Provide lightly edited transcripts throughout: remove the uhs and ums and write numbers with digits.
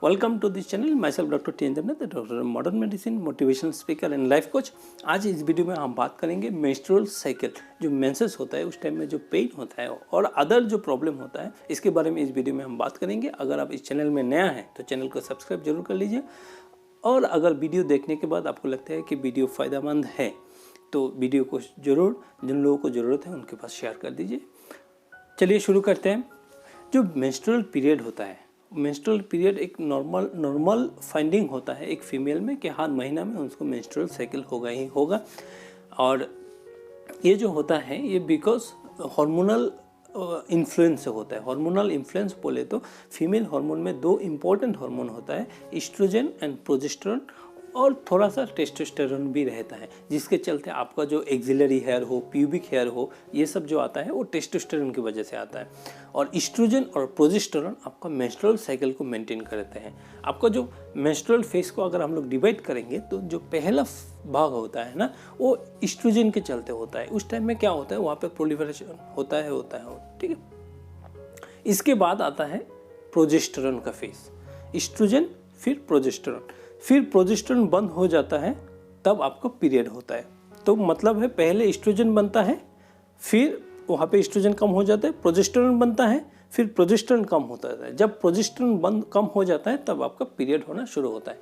Welcome to this channel. Myself doctor T N Jagannath, doctor modern medicine, motivational speaker and life coach. आज इस video में हम बात करेंगे मेंस्ट्रुअल साइकिल, जो मेंसेस होता है उस टाइम में जो पेन होता है और अदर जो प्रॉब्लम होता है, इसके बारे में इस वीडियो में हम बात करेंगे। अगर आप इस चैनल में नया हैं तो चैनल को सब्सक्राइब जरूर कर लीजिए, और अगर वीडियो देखने के बाद आपको लगता है कि वीडियो फ़ायदेमंद है तो वीडियो को ज़रूर, जिन लोगों को ज़रूरत है उनके पास शेयर कर दीजिए। चलिए शुरू करते हैं। जो मेंस्ट्रुअल पीरियड होता है, मेंस्ट्रुअल पीरियड एक नॉर्मल फाइंडिंग होता है एक फीमेल में कि हर महीना में उसको मेंस्ट्रुअल साइकिल होगा ही होगा। और ये जो होता है ये बिकॉज हार्मोनल इन्फ्लुएंस से होता है। हार्मोनल इन्फ्लुएंस बोले तो फीमेल हार्मोन में दो इम्पॉर्टेंट हार्मोन होता है, एस्ट्रोजन एंड प्रोजेस्टेरोन, और थोड़ा सा टेस्टोस्टेरोन भी रहता है, जिसके चलते आपका जो एक्सिलरी हेयर हो, प्यूबिक हेयर हो, ये सब जो आता है वो टेस्टोस्टेरोन की वजह से आता है। और एस्ट्रोजन और प्रोजेस्टेरोन आपका मेंस्ट्रुअल साइकिल को मेंटेन करते हैं। आपका जो मेंस्ट्रुअल फेज को अगर हम लोग डिवाइड करेंगे तो जो पहला भाग होता है ना, वो एस्ट्रोजन के चलते होता है। उस टाइम में क्या होता है, वहाँ पे प्रोलिफरेशन होता है, ठीक है। इसके बाद आता है प्रोजेस्टेरोन का फेज, एस्ट्रोजन फिर प्रोजेस्टेरोन, फिर प्रोजेस्टेरोन बंद हो जाता है, तब आपका पीरियड होता है। तो मतलब है पहले एस्ट्रोजन बनता है, फिर वहाँ पे एस्ट्रोजन कम हो जाता है, प्रोजेस्टेरोन बनता है, फिर प्रोजेस्टेरोन कम होता है। जब प्रोजेस्टेरोन कम हो जाता है तब आपका पीरियड होना शुरू होता है।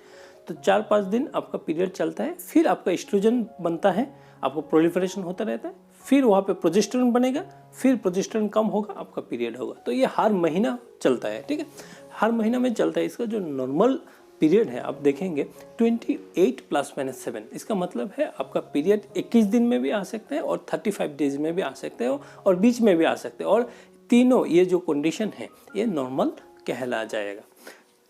तो 4-5 दिन आपका पीरियड चलता है, फिर आपका एस्ट्रोजन बनता है, आपको प्रोलिफरेशन होता रहता है, फिर वहाँ पे प्रोजेस्टेरोन बनेगा, फिर प्रोजेस्टेरोन कम होगा, आपका पीरियड होगा। तो ये हर महीना चलता है, ठीक है, हर महीना में चलता है। इसका जो नॉर्मल पीरियड है आप देखेंगे 28 + -7, इसका मतलब है आपका पीरियड 21 दिन में भी आ सकता है और 35 डेज में भी आ सकते हो और बीच में भी आ सकते हैं, और तीनों ये जो कंडीशन है ये नॉर्मल कहला जाएगा।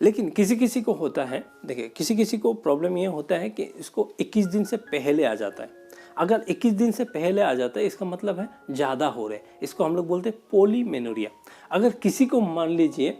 लेकिन किसी किसी को होता है, देखिए किसी किसी को प्रॉब्लम ये होता है कि इसको 21 दिन से पहले आ जाता है। अगर 21 दिन से पहले आ जाता है इसका मतलब है ज़्यादा हो रहे हैं, इसको हम लोग बोलते हैं पोलीमेनोरिया। अगर किसी को मान लीजिए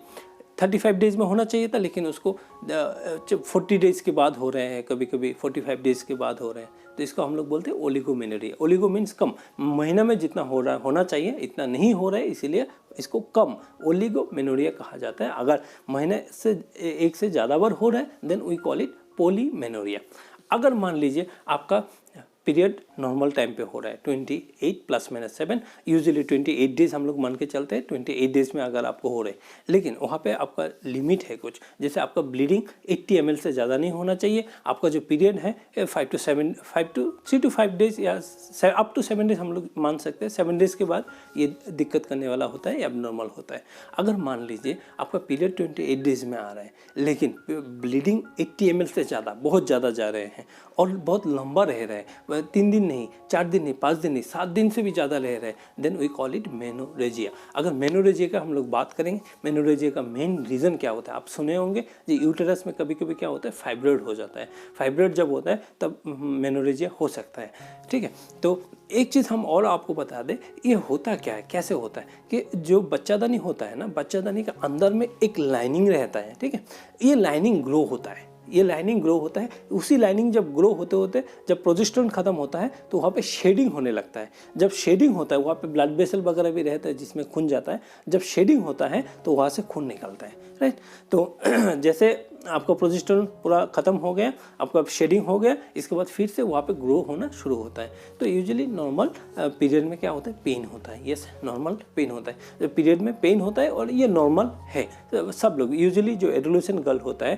35 डेज में होना चाहिए था, लेकिन उसको 40 डेज के बाद हो रहे हैं, कभी कभी 45 डेज के बाद हो रहे हैं, तो इसको हम लोग बोलते हैं ओलिगोमेनोरिया। ओलिगो मीन्स कम, महीना में जितना होना चाहिए इतना नहीं हो रहा है, इसीलिए इसको कम ओलिगोमेनोरिया कहा जाता है। अगर महीने से एक से ज़्यादा बार हो रहा है then we call it polymenorrhoea. अगर मान लीजिए आपका पीरियड नॉर्मल टाइम पे हो रहा है 28 + -7, यूजुअली 28 डेज हम लोग मान के चलते हैं। 28 डेज में अगर आपको हो रहे हैं, लेकिन वहाँ पे आपका लिमिट है कुछ, जैसे आपका ब्लीडिंग 80 ml से ज़्यादा नहीं होना चाहिए। आपका जो पीरियड है 3 to 5 डेज या अप टू 7 डेज हम लोग मान सकते हैं। 7 डेज के बाद ये दिक्कत करने वाला होता है, एबनॉर्मल होता है। अगर मान लीजिए आपका पीरियड 28 डेज में आ रहा है, लेकिन ब्लीडिंग 80 ml से ज़्यादा, बहुत ज़्यादा जा रहे हैं और बहुत लंबा रह रहा है, 3 दिन नहीं, 4 दिन नहीं, 5 दिन नहीं, 7 दिन से भी ज़्यादा रह रहे हैं, then we call it menorrhagia. अगर मेनोरेजिया का हम लोग बात करेंगे, मेनोरेजिया का मेन रीज़न क्या होता है, आप सुने होंगे जी, यूटेरस में कभी कभी क्या होता है, फाइब्रॉइड हो जाता है। फाइब्रॉइड जब होता है तब मेनोरेजिया हो सकता है, ठीक है। तो एक चीज़ हम और आपको बता दें, ये होता क्या है, कैसे होता है कि जो बच्चादानी होता है ना, बच्चादानी का अंदर में एक लाइनिंग रहता है, ठीक है। ये लाइनिंग ग्रो होता है, ये लाइनिंग ग्रो होता है। उसी लाइनिंग जब ग्रो होते होते जब प्रोजेस्टेरोन खत्म होता है तो वहाँ पे शेडिंग होने लगता है। जब शेडिंग होता है वहाँ पे ब्लड वेसल वगैरह भी रहता है जिसमें खून जाता है। जब शेडिंग होता है तो वहाँ से खून निकलता है, राइट। तो जैसे आपका प्रोजेस्टेरोन पूरा ख़त्म हो गया, आपका शेडिंग हो गया, इसके बाद फिर से वहाँ पे ग्रो होना शुरू होता है। तो यूजुअली नॉर्मल पीरियड में क्या होता है, पेन होता है। यस, नॉर्मल पेन होता है, जब पीरियड में पेन होता है, और ये नॉर्मल है। सब लोग यूजुअली जो एडोलेसेंट गर्ल होता है,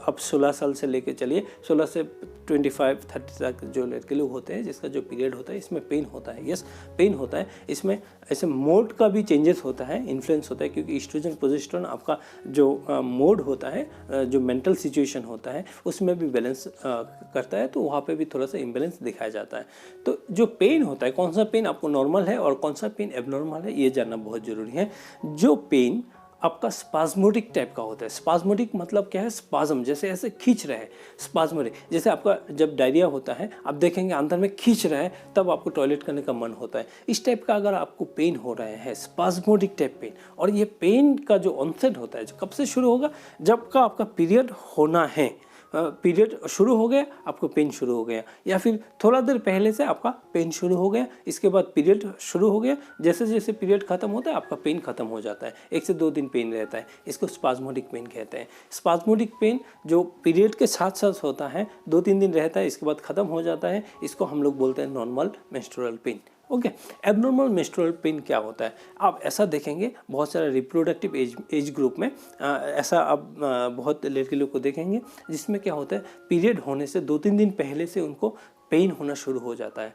अब 16 साल से लेके चलिए 16 से 25-30 तक जो लड़के लोग होते हैं, जिसका जो पीरियड होता है इसमें पेन होता है। यस, पेन होता है। इसमें ऐसे मोड का भी चेंजेस होता है, इन्फ्लुएंस होता है, क्योंकि एस्ट्रोजन प्रोजेस्टेरोन आपका जो मोड होता है, जो मेंटल सिचुएशन होता है उसमें भी बैलेंस करता है, तो वहाँ पे भी थोड़ा सा इम्बैलेंस दिखाया जाता है। तो जो पेन होता है, कौन सा पेन आपको नॉर्मल है और कौन सा पेन एबनॉर्मल है, ये जानना बहुत ज़रूरी है। जो पेन आपका स्पाज्मोटिक टाइप का होता है, स्पाज्मोटिक मतलब क्या है, स्पाज्म, जैसे ऐसे खींच रहा है, स्पाज्मोटिक। जैसे आपका जब डायरिया होता है, आप देखेंगे अंदर में खींच रहा है, तब आपको टॉयलेट करने का मन होता है। इस टाइप का अगर आपको पेन हो रहा है, स्पाज्मोटिक टाइप पेन, और ये पेन का जो ऑनसेट होता है, कब से शुरू होगा, जब का आपका पीरियड होना है, पीरियड शुरू हो गया आपको पेन शुरू हो गया, या फिर थोड़ा देर पहले से आपका पेन शुरू हो गया, इसके बाद पीरियड शुरू हो गया, जैसे जैसे पीरियड खत्म होता है आपका पेन खत्म हो जाता है, 1 से 2 दिन पेन रहता है, इसको स्पाज्मोडिक पेन कहते हैं। स्पाज्मोडिक पेन जो पीरियड के साथ साथ होता है 2-3 दिन रहता है, इसके बाद खत्म हो जाता है, इसको हम लोग बोलते हैं normal menstrual pain. Okay, abnormal menstrual pain क्या होता है? आप ऐसा देखेंगे बहुत सारे रिप्रोडक्टिव एज ग्रुप में ऐसा आप बहुत लड़के लोग को देखेंगे जिसमें क्या होता है, पीरियड होने से 2-3 दिन पहले से उनको पेन होना शुरू हो जाता है,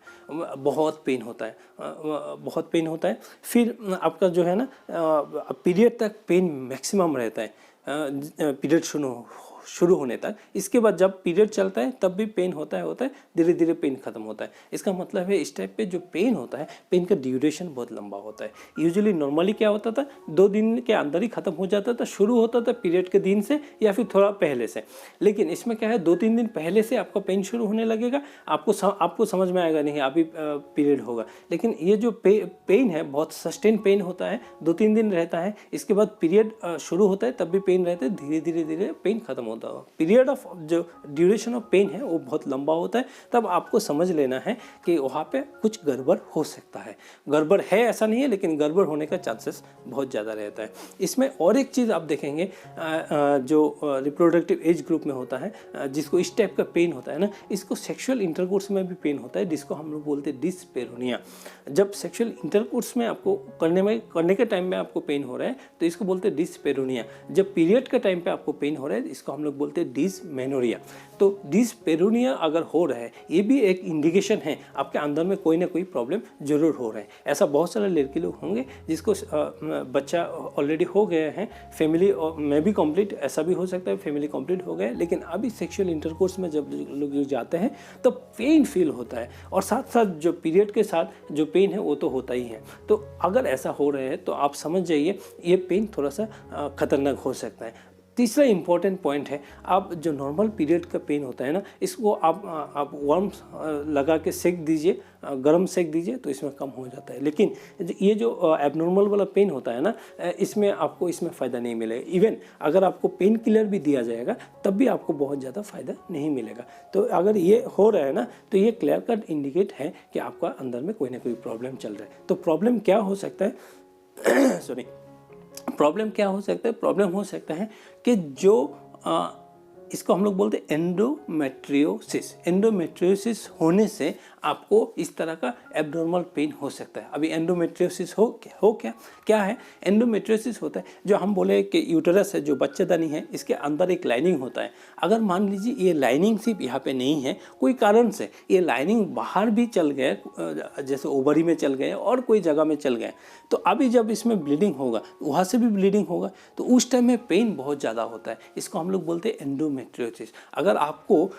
बहुत पेन होता है, बहुत पेन होता है। फिर आपका जो है ना पीरियड तक पेन मैक्सिमम रहता है, पीरियड शुरू होने तक। इसके बाद जब पीरियड चलता है तब भी पेन होता है, धीरे धीरे पेन खत्म होता है। इसका मतलब है इस टाइप पे जो पेन होता है, पेन का ड्यूरेशन बहुत लंबा होता है। यूजुअली नॉर्मली क्या होता था, 2 दिन के अंदर ही खत्म हो जाता था, शुरू होता था पीरियड के दिन से या फिर थोड़ा पहले से। लेकिन इसमें क्या है, 2-3 दिन पहले से आपका पेन शुरू होने लगेगा, आपको समझ में आएगा नहीं अभी पीरियड होगा। लेकिन ये जो पेन है बहुत सस्टेन पेन होता है, 2-3 दिन रहता है, इसके बाद पीरियड शुरू होता है तब भी पेन रहता है, धीरे धीरे पेन खत्म होता है। पीरियड ऑफ जो ड्यूरेशन ऑफ पेन है वो बहुत लंबा होता है। तब आपको समझ लेना है कि वहाँ पे कुछ गड़बड़ हो सकता है। गड़बड़ है ऐसा नहीं है, लेकिन गड़बड़ होने का चांसेस बहुत ज़्यादा रहता है। इसमें और एक चीज़ आप देखेंगे जो रिप्रोडक्टिव एज ग्रुप में होता है, जिसको इस टाइप का पेन होता है ना, इसको सेक्सुअल इंटरकोर्स में भी पेन होता है, जिसको हम लोग बोलते हैं डिस्पेरोनिया। जब सेक्सुअल इंटरकोर्स में आपको करने के टाइम में आपको पेन हो रहा है तो इसको बोलते हैं डिस्पेरोनिया। जब पीरियड के टाइम पे आपको पेन हो रहा है इसको हम लोग बोलते हैं डिसमेनोरिया। तो डिसपेरोनिया अगर हो रहा है, ये भी एक इंडिकेशन है आपके अंदर में कोई ना कोई प्रॉब्लम जरूर हो रहा है। ऐसा बहुत सारे लड़के लोग होंगे जिसको बच्चा ऑलरेडी हो गए हैं, फैमिली में भी कंप्लीट, ऐसा भी हो सकता है फैमिली कंप्लीट हो गए, लेकिन अभी सेक्सुअल इंटरकोर्स में जब लोग जाते हैं तो पेन फील होता है, और साथ साथ जो पीरियड के साथ जो पेन है वो तो होता ही है। तो अगर ऐसा हो रहा है तो आप समझ जाइए ये पेन थोड़ा सा खतरनाक हो सकता है। तीसरा इम्पॉर्टेंट पॉइंट है, आप जो नॉर्मल पीरियड का पेन होता है ना, इसको आप वार्म लगा के सेक दीजिए, गर्म सेक दीजिए तो इसमें कम हो जाता है। लेकिन ये जो एबनॉर्मल वाला पेन होता है ना, इसमें आपको इसमें फ़ायदा नहीं मिलेगा। इवन अगर आपको पेन किलर भी दिया जाएगा तब भी आपको बहुत ज़्यादा फ़ायदा नहीं मिलेगा। तो अगर ये हो रहा है ना तो ये क्लियर कट इंडिकेट है कि आपका अंदर में कोई ना कोई प्रॉब्लम चल रहा है। तो प्रॉब्लम क्या हो सकता है सॉरी प्रॉब्लम क्या हो सकता है? प्रॉब्लम हो सकता है कि जो इसको हम लोग बोलते हैं एंडोमेट्रियोसिस। एंडोमेट्रियोसिस होने से आपको इस तरह का एब्नॉर्मल पेन हो सकता है। अभी एंडोमेट्रियोसिस हो क्या है? एंडोमेट्रियोसिस होता है जो हम बोले कि यूटेरस है, जो बच्चेदानी है, इसके अंदर एक लाइनिंग होता है। अगर मान लीजिए ये लाइनिंग सिर्फ यहाँ पे नहीं है, कोई कारण से ये लाइनिंग बाहर भी चल गए, जैसे ओवरी में चल गए और कोई जगह में चल गए, तो अभी जब इसमें ब्लीडिंग होगा, वहाँ से भी ब्लीडिंग होगा, तो उस टाइम में पेन बहुत ज़्यादा होता है। इसको हम लोग बोलते हैं एंडोमेट्रियोसिस। अगर आपको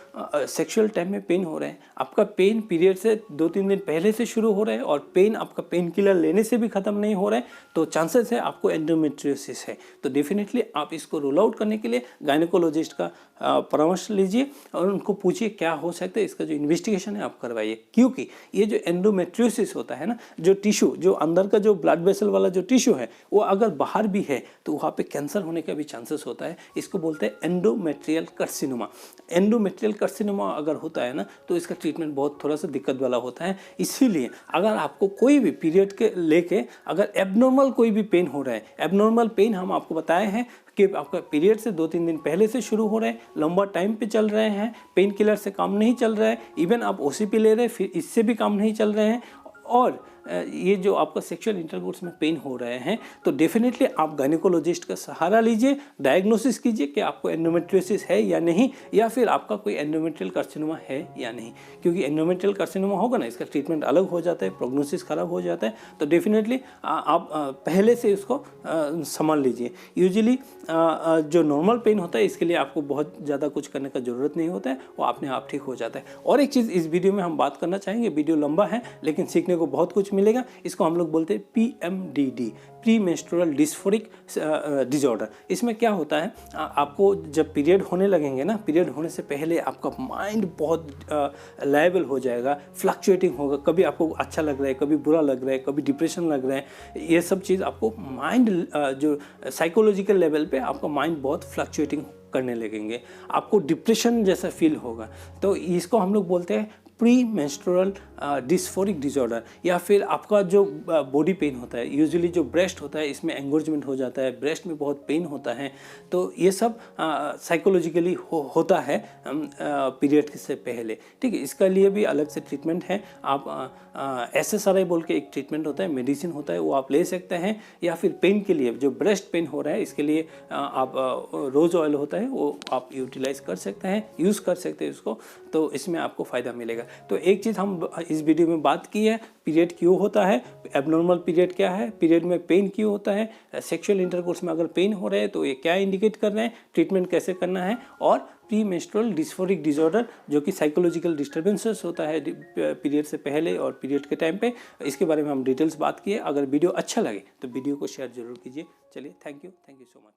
सेक्सुअल टाइम में पेन हो रहा है, आपका पेन पीरियड से 2-3 दिन पहले से शुरू हो रहा है और पेन आपका पेन किलर लेने से भी ख़त्म नहीं हो रहा है, तो चांसेस है आपको एंडोमेट्रियोसिस है। तो डेफिनेटली आप इसको रूल आउट करने के लिए गायनेकोलॉजिस्ट का परामर्श लीजिए और उनको पूछिए क्या हो सकता है। इसका जो इन्वेस्टिगेशन है आप करवाइए, क्योंकि ये जो एंडोमेट्रियोसिस होता है ना, जो टिश्यू, जो अंदर का जो ब्लड वेसल वाला जो टिश्यू है, वो अगर बाहर भी है तो वहाँ पे कैंसर होने का भी चांसेस होता है। इसको बोलते हैं एंडोमेट्रियल कार्सिनोमा। एंडोमेट्रियल कार्सिनोमा अगर होता है ना तो इसका ट्रीटमेंट बहुत थोड़ा सा दिक्कत वाला होता है। इसीलिए अगर आपको कोई भी पीरियड के लेके अगर एबनॉर्मल कोई भी पेन हो रहा है, एबनॉर्मल पेन हम आपको बताए हैं कि आपका पीरियड से 2-3 दिन पहले से शुरू हो रहे हैं, लंबा टाइम पे चल रहे हैं, पेन किलर से काम नहीं चल रहा है, इवन आप ओसीपी ले रहे हैं फिर इससे भी काम नहीं चल रहे हैं, और ये जो आपका सेक्सुअल इंटरकोर्स में पेन हो रहे हैं, तो डेफिनेटली आप गायनेकोलॉजिस्ट का सहारा लीजिए, डायग्नोसिस कीजिए कि आपको एंडोमेट्रियोसिस है या नहीं, या फिर आपका कोई एंडोमेट्रियल कार्सिनोमा है या नहीं। क्योंकि एंडोमेट्रियल कार्सिनोमा होगा ना, इसका ट्रीटमेंट अलग हो जाता है, प्रोग्नोसिस खराब हो जाता है। तो डेफिनेटली आप पहले से इसको संभाल लीजिए। यूजुअली जो नॉर्मल पेन होता है इसके लिए आपको बहुत ज़्यादा कुछ करने का ज़रूरत नहीं होता है, वो अपने आप ठीक हो जाता है। और एक चीज़ इस वीडियो में हम बात करना चाहेंगे, वीडियो लंबा है लेकिन सीखने को बहुत कुछ मिलेगा। इसको हम लोग बोलते हैं PMDD, pre menstrual dysphoric disorder. इसमें क्या होता है, आपको जब पीरियड होने लगेंगे ना, पीरियड होने से पहले आपका माइंड बहुत लायबल हो जाएगा, फ्लक्चुएटिंग होगा, कभी आपको अच्छा लग रहा है, कभी बुरा लग रहा है, कभी डिप्रेशन लग रहा है। ये सब चीज़ आपको माइंड जो साइकोलॉजिकल लेवल पे आपका माइंड बहुत फ्लक्चुएटिंग करने लगेंगे, आपको डिप्रेशन जैसा फील होगा। तो इसको हम लोग बोलते हैं प्री मेंस्ट्रुअल डिस्फोरिक डिसऑर्डर, या फिर आपका जो बॉडी पेन होता है, यूजुअली जो ब्रेस्ट होता है इसमें एंगोर्जमेंट हो जाता है, ब्रेस्ट में बहुत पेन होता है, तो ये सब साइकोलॉजिकली होता है पीरियड से पहले, ठीक है। इसका लिए भी अलग से ट्रीटमेंट है। आप SSRI बोल के एक ट्रीटमेंट होता है, मेडिसिन होता है, वो आप ले सकते हैं। या फिर पेन के लिए, जो ब्रेस्ट पेन हो रहा है इसके लिए आप रोज़ ऑयल होता है वो आप यूटिलाइज कर सकते हैं, यूज़ कर सकते हैं उसको, तो इसमें आपको फ़ायदा मिलेगा। तो एक चीज़ हम इस वीडियो में बात की है, पीरियड क्यों होता है, एब्नॉर्मल पीरियड क्या है, पीरियड में पेन क्यों होता है, सेक्सुअल इंटरकोर्स में अगर पेन हो रहे हैं तो ये क्या इंडिकेट कर रहे हैं, ट्रीटमेंट कैसे करना है, और प्री मेंस्ट्रुअल डिस्फोरिक डिसऑर्डर जो कि साइकोलॉजिकल डिस्टर्बेंसेस होता है पीरियड से पहले और पीरियड के टाइम पे, इसके बारे में हम डिटेल्स बात किए। अगर वीडियो अच्छा लगे तो वीडियो को शेयर जरूर कीजिए। चलिए, थैंक यू सो मच।